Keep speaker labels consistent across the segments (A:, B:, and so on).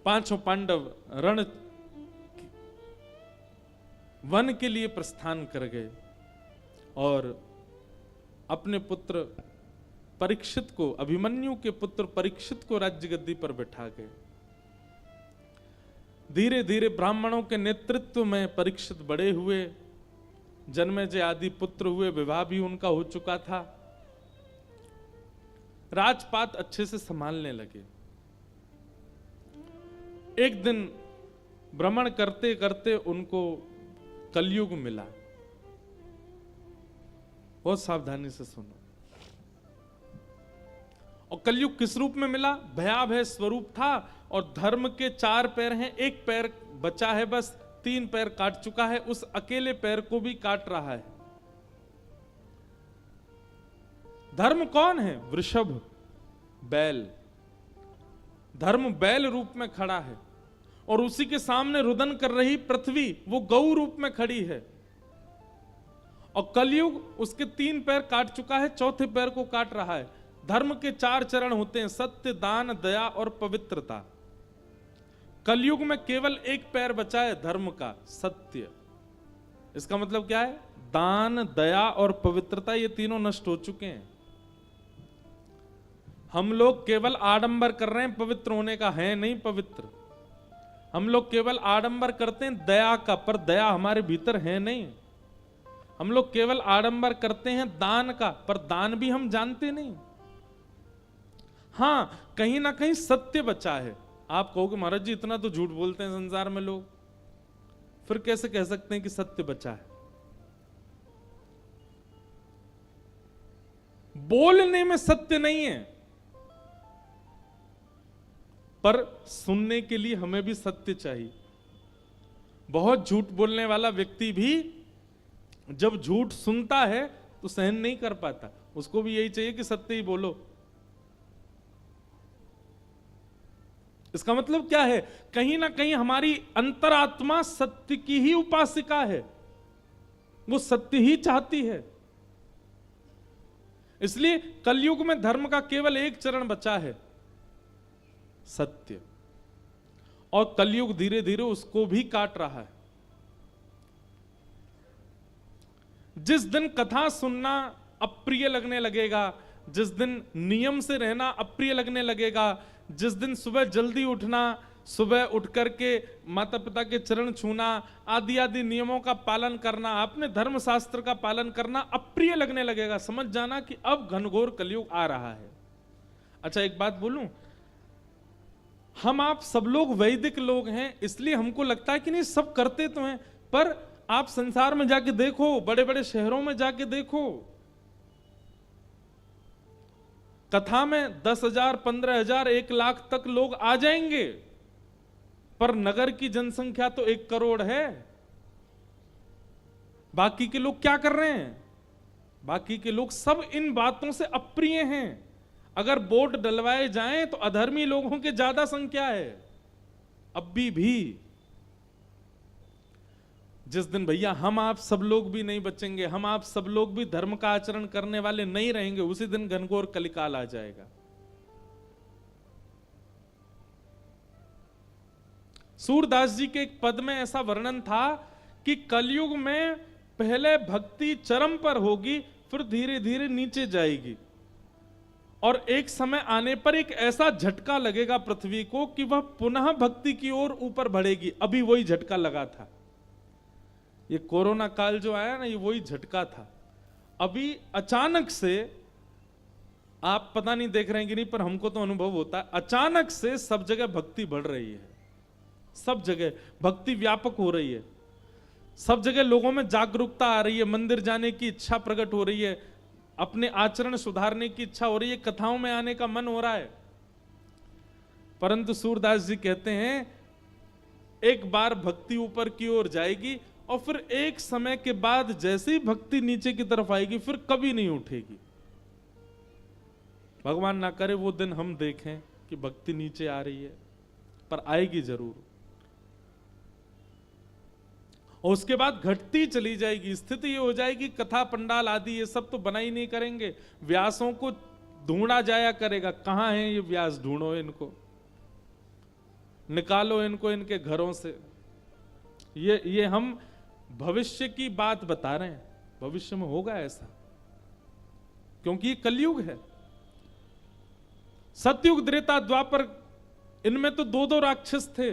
A: पांचों पांडव वन के लिए प्रस्थान कर गए और अपने पुत्र परीक्षित को, अभिमन्यु के पुत्र परीक्षित को राज्य गद्दी पर बैठा गए। धीरे धीरे ब्राह्मणों के नेतृत्व में परीक्षित बड़े हुए, जन्मेजय आदि पुत्र हुए, विवाह भी उनका हो चुका था, राजपाट अच्छे से संभालने लगे। एक दिन भ्रमण करते करते उनको कलयुग मिला। बहुत सावधानी से सुनो। और कलयुग किस रूप में मिला? भयाभय स्वरूप था और धर्म के 4 पैर हैं, एक पैर बचा है, बस 3 पैर काट चुका है, उस अकेले पैर को भी काट रहा है। धर्म कौन है? वृषभ, बैल। धर्म बैल रूप में खड़ा है और उसी के सामने रुदन कर रही पृथ्वी वो गौ रूप में खड़ी है। और कलयुग उसके 3 पैर काट चुका है, चौथे पैर को काट रहा है। धर्म के 4 चरण होते हैं, सत्य, दान, दया और पवित्रता। कलयुग में केवल एक पैर बचा है धर्म का, सत्य। इसका मतलब क्या है? दान, दया और पवित्रता, ये तीनों नष्ट हो चुके हैं। हम लोग केवल आडंबर कर रहे हैं पवित्र होने का, है नहीं पवित्र। हम लोग केवल आडंबर करते हैं दया का, पर दया हमारे भीतर है नहीं। हम लोग केवल आडंबर करते हैं दान का, पर दान भी हम जानते नहीं। हां, कहीं ना कहीं सत्य बचा है। आप कहोगे महाराज जी इतना तो झूठ बोलते हैं संसार में लोग, फिर कैसे कह सकते हैं कि सत्य बचा है? बोलने में सत्य नहीं है, पर सुनने के लिए हमें भी सत्य चाहिए। बहुत झूठ बोलने वाला व्यक्ति भी जब झूठ सुनता है तो सहन नहीं कर पाता, उसको भी यही चाहिए कि सत्य ही बोलो। इसका मतलब क्या है? कहीं ना कहीं हमारी अंतरात्मा सत्य की ही उपासिका है, वो सत्य ही चाहती है। इसलिए कलयुग में धर्म का केवल एक चरण बचा है, सत्य। और कलयुग धीरे धीरे उसको भी काट रहा है। जिस दिन कथा सुनना अप्रिय लगने लगेगा, जिस दिन नियम से रहना अप्रिय लगने लगेगा, जिस दिन सुबह जल्दी उठना, सुबह उठ करके माता पिता के चरण छूना आदि आदि नियमों का पालन करना, अपने धर्म शास्त्र का पालन करना अप्रिय लगने लगेगा, समझ जाना कि अब घनघोर कलयुग आ रहा है। अच्छा एक बात बोलूं, हम आप सब लोग वैदिक लोग हैं, इसलिए हमको लगता है कि नहीं सब करते तो हैं, पर आप संसार में जाके देखो, बड़े बड़े शहरों में जाके देखो, कथा में 10,000, 15,000, 1 लाख तक लोग आ जाएंगे, पर नगर की जनसंख्या तो 1 करोड़ है। बाकी के लोग क्या कर रहे हैं? बाकी के लोग सब इन बातों से अप्रिय हैं। अगर बोर्ड डलवाए जाएं तो अधर्मी लोगों की ज्यादा संख्या है अभी भी। जिस दिन भैया हम आप सब लोग भी नहीं बचेंगे, हम आप सब लोग भी धर्म का आचरण करने वाले नहीं रहेंगे, उसी दिन घनघोर कलिकाल आ जाएगा। सूरदास जी के एक पद में ऐसा वर्णन था कि कलयुग में पहले भक्ति चरम पर होगी, फिर धीरे धीरे नीचे जाएगी, और एक समय आने पर एक ऐसा झटका लगेगा पृथ्वी को कि वह पुनः भक्ति की ओर ऊपर बढ़ेगी। अभी वही झटका लगा था, ये कोरोना काल जो आया ना, ये वही झटका था। अभी अचानक से, आप पता नहीं देख रहे हैं कि नहीं, पर हमको तो अनुभव होता है, अचानक से सब जगह भक्ति बढ़ रही है, सब जगह भक्ति व्यापक हो रही है, सब जगह लोगों में जागरूकता आ रही है, मंदिर जाने की इच्छा प्रकट हो रही है, अपने आचरण सुधारने की इच्छा हो रही है, कथाओं में आने का मन हो रहा है। परंतु सूरदास जी कहते हैं एक बार भक्ति ऊपर की ओर जाएगी और फिर एक समय के बाद जैसे ही भक्ति नीचे की तरफ आएगी फिर कभी नहीं उठेगी। भगवान ना करे वो दिन हम देखें कि भक्ति नीचे आ रही है, पर आएगी जरूर, और उसके बाद घटती चली जाएगी। स्थिति ये हो जाएगी, कथा पंडाल आदि ये सब तो बना ही नहीं करेंगे, व्यासों को ढूंढा जाया करेगा, कहां है ये व्यास, ढूंढो इनको। निकालो इनको इनके घरों से। ये हम भविष्य की बात बता रहे हैं, भविष्य में होगा ऐसा, क्योंकि ये कलयुग है। सतयुग, त्रेता, द्वापर, इनमें तो दो दो राक्षस थे,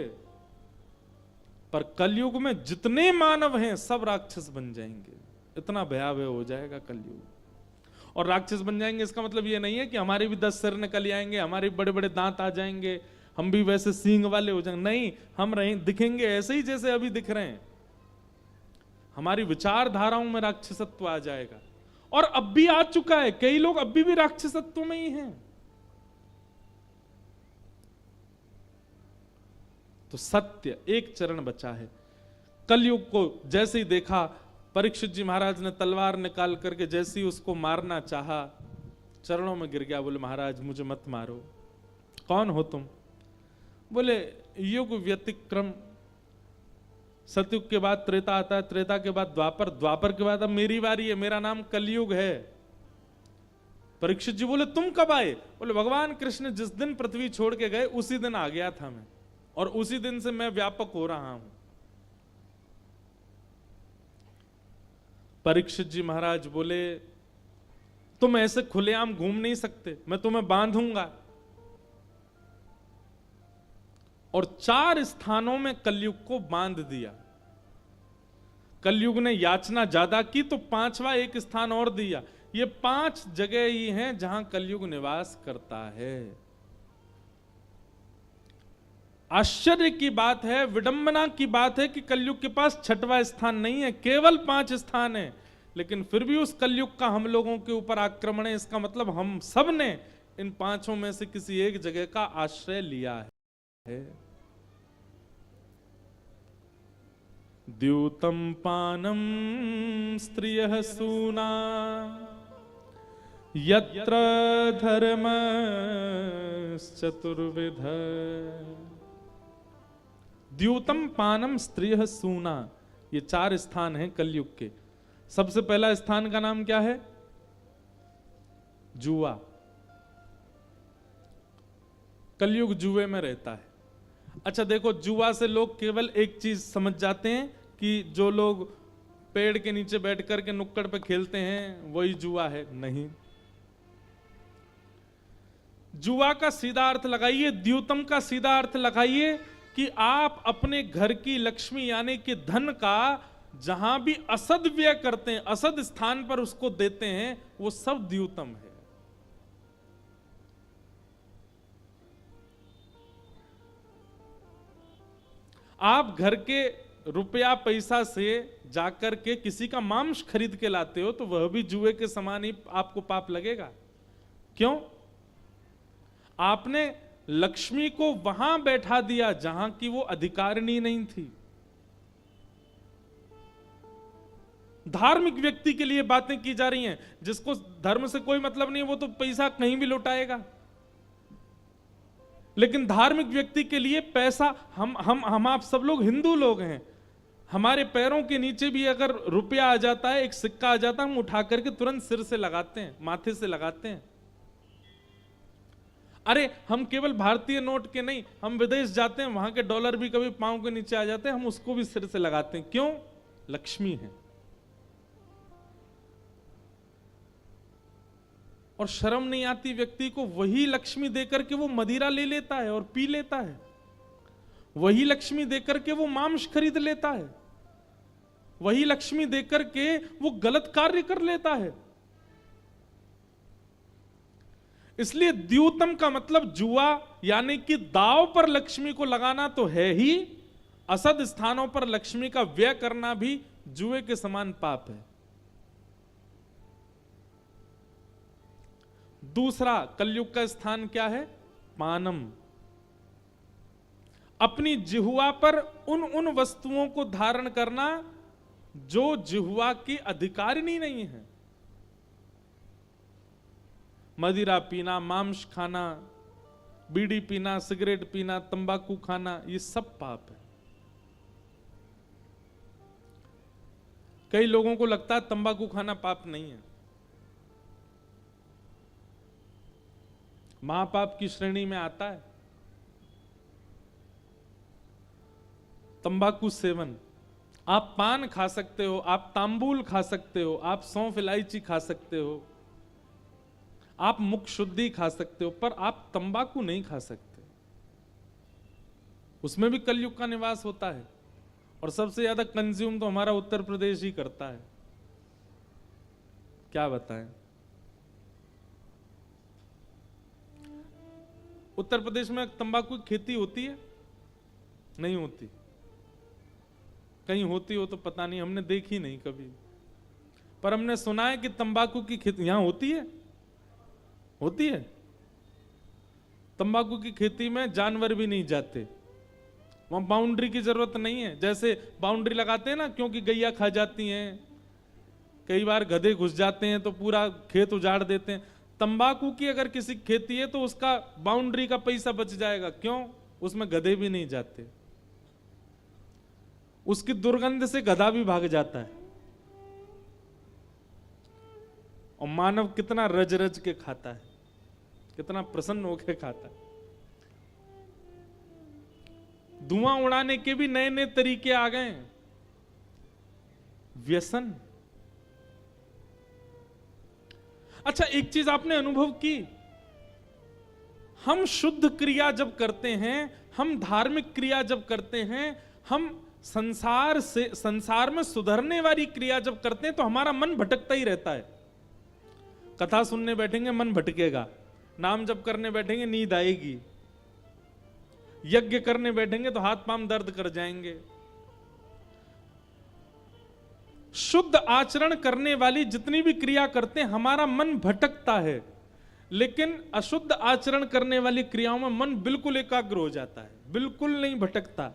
A: पर कलयुग में जितने मानव हैं सब राक्षस बन जाएंगे। इतना भयावह हो जाएगा कलयुग। और राक्षस बन जाएंगे इसका मतलब ये नहीं है कि हमारे भी 10 सिर निकल आएंगे, हमारे बड़े बड़े दांत आ जाएंगे, हम भी वैसे सींग वाले हो जाएंगे। नहीं, हम दिखेंगे ऐसे ही जैसे अभी दिख रहे हैं। हमारी विचारधाराओं में राक्षसत्व आ जाएगा, और अब भी आ चुका है। कई लोग अभी भी राक्षसत्व में ही हैं। तो सत्य एक चरण बचा है। कलयुग को जैसे ही देखा, परीक्षित जी महाराज ने तलवार निकाल करके जैसे ही उसको मारना चाहा, चरणों में गिर गया। बोले महाराज मुझे मत मारो। कौन हो तुम? बोले युग व्यतिक्रम, सतयुग के बाद त्रेता आता है, त्रेता के बाद द्वापर, द्वापर के बाद अब मेरी बारी है, मेरा नाम कलयुग है। परीक्षित जी बोले तुम कब आए? बोले भगवान कृष्ण जिस दिन पृथ्वी छोड़ के गए उसी दिन आ गया था मैं, और उसी दिन से मैं व्यापक हो रहा हूं। परीक्षित जी महाराज बोले तुम ऐसे खुलेआम घूम नहीं सकते, मैं तुम्हें बांधूंगा। और 4 स्थानों में कलयुग को बांध दिया। कलयुग ने याचना ज्यादा की तो 5वां एक स्थान और दिया। ये 5 जगह ही हैं जहां कलयुग निवास करता है। आश्चर्य की बात है, विडंबना की बात है कि कलयुग के पास 6वां स्थान नहीं है, केवल 5 स्थान है। लेकिन फिर भी उस कलयुग का हम लोगों के ऊपर आक्रमण है। इसका मतलब हम सब ने इन 5 में से किसी एक जगह का आश्रय लिया है। द्यूतम पानम स्त्रियः सूना यत्र धर्मश्चतुर्विध। द्यूतम पानम स्त्रियः सूना, ये 4 स्थान हैं कलयुग के। सबसे पहला स्थान का नाम क्या है? जुआ। कलयुग जुए में रहता है। अच्छा देखो, जुआ से लोग केवल एक चीज समझ जाते हैं कि जो लोग पेड़ के नीचे बैठ करके नुक्कड़ पे खेलते हैं वही जुआ है। नहीं, जुआ का सीधा अर्थ लगाइए, द्यूतम का सीधा अर्थ लगाइए कि आप अपने घर की लक्ष्मी यानी कि धन का जहां भी असद व्यय करते हैं, असद स्थान पर उसको देते हैं, वो सब द्यूतम है। आप घर के रुपया पैसा से जाकर के किसी का मांस खरीद के लाते हो तो वह भी जुए के समान ही आपको पाप लगेगा। क्यों? आपने लक्ष्मी को वहां बैठा दिया जहां की वो अधिकारिणी नहीं थी। धार्मिक व्यक्ति के लिए बातें की जा रही हैं, जिसको धर्म से कोई मतलब नहीं, वो तो पैसा कहीं भी लौटाएगा। लेकिन धार्मिक व्यक्ति के लिए पैसा, हम आप सब लोग हिंदू लोग हैं, हमारे पैरों के नीचे भी अगर रुपया आ जाता है, एक सिक्का आ जाता है, हम उठा करके तुरंत सिर से लगाते हैं, माथे से लगाते हैं। अरे हम केवल भारतीय नोट के नहीं, हम विदेश जाते हैं, वहां के डॉलर भी कभी पांव के नीचे आ जाते हैं, हम उसको भी सिर से लगाते हैं। क्यों? लक्ष्मी है। और शर्म नहीं आती व्यक्ति को, वही लक्ष्मी देकर के वो मदिरा ले लेता है और पी लेता है, वही लक्ष्मी देकर के वो मांस खरीद लेता है, वही लक्ष्मी देकर के वो गलत कार्य कर लेता है। इसलिए द्यूतम का मतलब जुआ यानी कि दांव पर लक्ष्मी को लगाना तो है ही, असद स्थानों पर लक्ष्मी का व्यय करना भी जुए के समान पाप है। दूसरा कलयुग का स्थान क्या है? पानम। अपनी जिह्वा पर उन वस्तुओं को धारण करना जो जिह्वा की अधिकारिणी नहीं है। मदिरा पीना, मांस खाना, बीड़ी पीना, सिगरेट पीना, तंबाकू खाना, ये सब पाप है। कई लोगों को लगता है तंबाकू खाना पाप नहीं है। महापाप की श्रेणी में आता है। तंबाकू सेवन, आप पान खा सकते हो, आप तांबूल खा सकते हो, आप सौंफ इलायची खा सकते हो, आप मुख शुद्धि खा सकते हो, पर आप तंबाकू नहीं खा सकते। उसमें भी कलयुग का निवास होता है और सबसे ज्यादा कंज्यूम तो हमारा उत्तर प्रदेश ही करता है। क्या बताएं, उत्तर प्रदेश में तंबाकू की खेती होती है? नहीं होती। कहीं होती हो तो पता नहीं, हमने देखी नहीं कभी, पर हमने सुना है कि तंबाकू की खेती यहां होती है। होती है। तंबाकू की खेती में जानवर भी नहीं जाते, वहां बाउंड्री की जरूरत नहीं है। जैसे बाउंड्री लगाते हैं ना, क्योंकि गैया खा जाती हैं, कई बार गधे घुस जाते हैं तो पूरा खेत उजाड़ देते हैं। तंबाकू की अगर किसी खेती है तो उसका बाउंड्री का पैसा बच जाएगा। क्यों? उसमें गधे भी नहीं जाते, उसकी दुर्गंध से गधा भी भाग जाता है। और मानव कितना रज रज के खाता है, कितना प्रसन्न होकर खाता है। धुआं उड़ाने के भी नए नए तरीके आ गए हैं। व्यसन। अच्छा, एक चीज आपने अनुभव की, हम शुद्ध क्रिया जब करते हैं, हम धार्मिक क्रिया जब करते हैं, हम संसार में सुधरने वाली क्रिया जब करते हैं तो हमारा मन भटकता ही रहता है। कथा सुनने बैठेंगे मन भटकेगा, नाम जप करने बैठेंगे नींद आएगी, यज्ञ करने बैठेंगे तो हाथ पांव दर्द कर जाएंगे। शुद्ध आचरण करने वाली जितनी भी क्रिया करते हैं हमारा मन भटकता है, लेकिन अशुद्ध आचरण करने वाली क्रियाओं में मन बिल्कुल एकाग्र हो जाता है, बिल्कुल नहीं भटकता,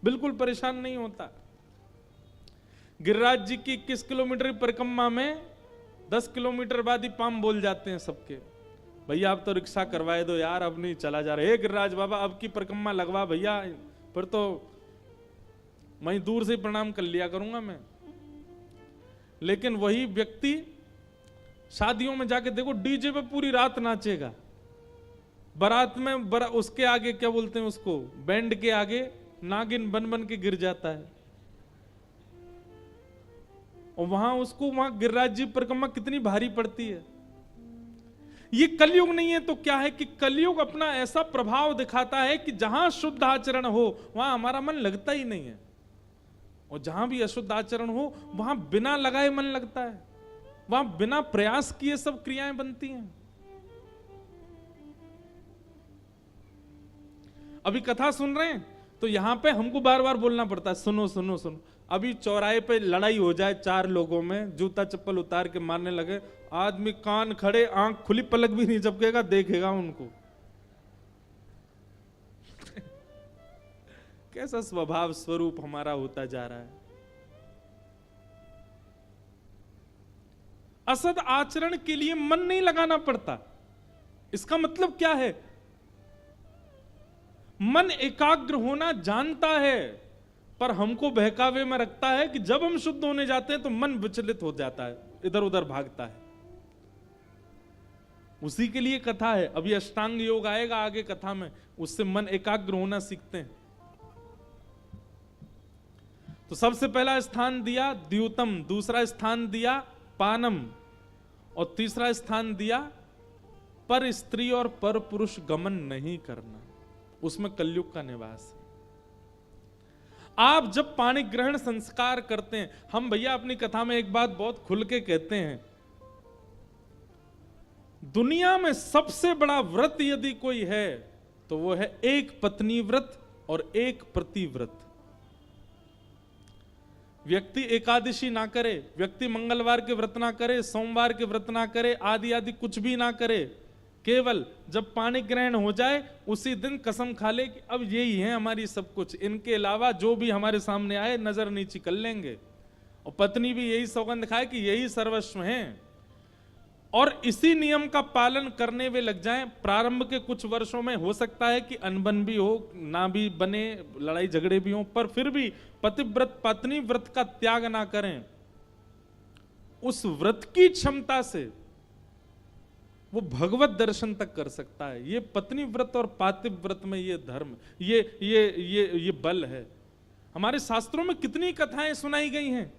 A: बिल्कुल परेशान नहीं होता। गिरिराज जी की 21 किलोमीटर की परिक्रमा में 10 किलोमीटर बाद ही पाम बोल जाते हैं सबके, भैया अब तो रिक्शा करवाए दो यार, अब नहीं चला जा रहा। हे गिरिराज बाबा, अब की परिक्रमा लगवा भैया, फिर तो मैं दूर से प्रणाम कर लिया करूंगा मैं। लेकिन वही व्यक्ति शादियों में जाके देखो, डीजे पे पूरी रात नाचेगा, बारात में उसके आगे क्या बोलते हैं उसको, बैंड के आगे नागिन बन बन के गिर जाता है। और वहां गिरिराज जी परिक्रमा कितनी भारी पड़ती है। ये कलयुग नहीं है तो क्या है कि कलयुग अपना ऐसा प्रभाव दिखाता है कि जहां शुद्ध आचरण हो वहां हमारा मन लगता ही नहीं है, और जहां भी अशुद्ध आचरण हो वहां बिना लगाए मन लगता है, वहां बिना प्रयास किए सब क्रियाएं बनती हैं। अभी कथा सुन रहे हैं तो यहां पे हमको बार बार बोलना पड़ता है, सुनो सुनो सुनो। अभी चौराहे पे लड़ाई हो जाए 4 लोगों में, जूता चप्पल उतार के मारने लगे, आदमी कान खड़े, आंख खुली, पलक भी नहीं झपकेगा, देखेगा उनको। कैसा स्वभाव स्वरूप हमारा होता जा रहा है। असद आचरण के लिए मन नहीं लगाना पड़ता। इसका मतलब क्या है? मन एकाग्र होना जानता है, पर हमको बहकावे में रखता है कि जब हम शुद्ध होने जाते हैं तो मन विचलित हो जाता है, इधर उधर भागता है। उसी के लिए कथा है। अभी अष्टांग योग आएगा आगे कथा में, उससे मन एकाग्र होना सीखते हैं। तो सबसे पहला स्थान दिया द्यूतम, दूसरा स्थान दिया पानम, और तीसरा स्थान दिया पर स्त्री और पर पुरुष गमन नहीं करना। उसमें कलयुग का निवास है। आप जब पाणी ग्रहण संस्कार करते हैं, हम भैया अपनी कथा में एक बात बहुत खुल के कहते हैं, दुनिया में सबसे बड़ा व्रत यदि कोई है तो वो है एक पत्नी व्रत और एक प्रतिव्रत। व्यक्ति एकादशी ना करे, व्यक्ति मंगलवार के व्रत ना करे, सोमवार के व्रत ना करे, आदि आदि कुछ भी ना करे, केवल जब पाणी ग्रहण हो जाए उसी दिन कसम खा ले कि अब यही है हमारी सब कुछ, इनके अलावा जो भी हमारे सामने आए नजर नीची कर लेंगे। और पत्नी भी यही सौगंध खाए कि यही सर्वस्व है, और इसी नियम का पालन करने वे लग जाएं। प्रारंभ के कुछ वर्षों में हो सकता है कि अनबन भी हो, ना भी बने, लड़ाई झगड़े भी हो, पर फिर भी पतिव्रत पत्नी व्रत का त्याग ना करें। उस व्रत की क्षमता से वो भगवत दर्शन तक कर सकता है। ये पत्नी व्रत और पातिव्रत में ये धर्म, ये बल है। हमारे शास्त्रों में कितनी कथाएं सुनाई गई हैं